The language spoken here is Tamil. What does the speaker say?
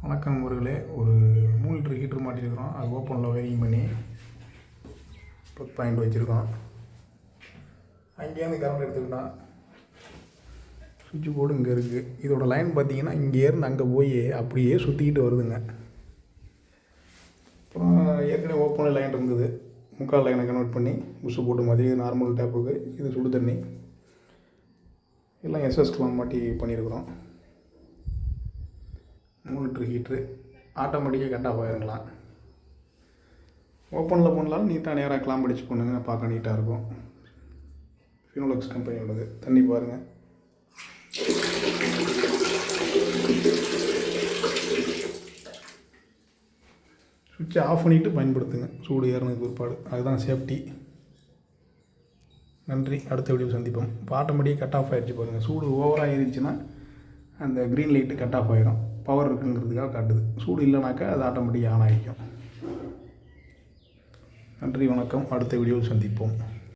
வணக்கம் நண்பர்களே. ஒரு 3 லிட்டர் ஹீட்டர் மாட்டியிருக்கிறோம். அது ஓப்பனில் ஒயரிங் பண்ணி ப்ளக் பாயிண்ட் வச்சுருக்கோம். அங்கேருந்து கரண்ட் எடுத்துக்கிட்டோம். சுவிட்ச் போர்டு இங்கே இருக்குது. இதோட லைன் பார்த்தீங்கன்னா இங்கேருந்து அங்கே போய் அப்படியே சுற்றிக்கிட்டு வருதுங்க. அப்புறம் ஏற்கனவே ஓப்பனில் லைன் இருந்தது, முக்கால் லைனை கன்வெர்ட் பண்ணி புஷ் போட்டு மாதிரி நார்மல் டேப்புக்கு இது சுடு தண்ணி எல்லாம் எஸ்எஸ்க்கெலாம் மாட்டி பண்ணியிருக்கிறோம். 3 லிட்டர் ஹீட்ரு ஆட்டோமேட்டிக்காக கட் ஆஃப் ஆகிருங்களாம். ஓப்பனில் பண்ணலாலும் நீட்டாக நேராக கிளாம்ப் அடிச்சு பண்ணுங்க, பார்க்க நீட்டாக இருக்கும். ஃபினோலெக்ஸ் கம்பெனியோடது. தண்ணி பாருங்கள். சுவிட்சை ஆஃப் பண்ணிவிட்டு பயன்படுத்துங்க, சூடு ஏறினதுக்கு பிற்பாடு. அதுதான் சேஃப்டி. நன்றி. அடுத்த வீடியோ சந்திப்போம். இப்போ ஆட்டோமேட்டிக்காக கட் ஆஃப் ஆகிடுச்சு பாருங்கள். சூடு ஓவராக ஏறிடுச்சுன்னா அந்த க்ரீன் லைட்டு கட் ஆஃப் ஆகிடும். பவர் இருக்குங்கிறதுக்காக காட்டுது. சூடு இல்லைனாக்கா அது ஆட்டோமேட்டிக்காக ஆன் ஆகிக்கும். நன்றி, வணக்கம். அடுத்த வீடியோவில் சந்திப்போம்.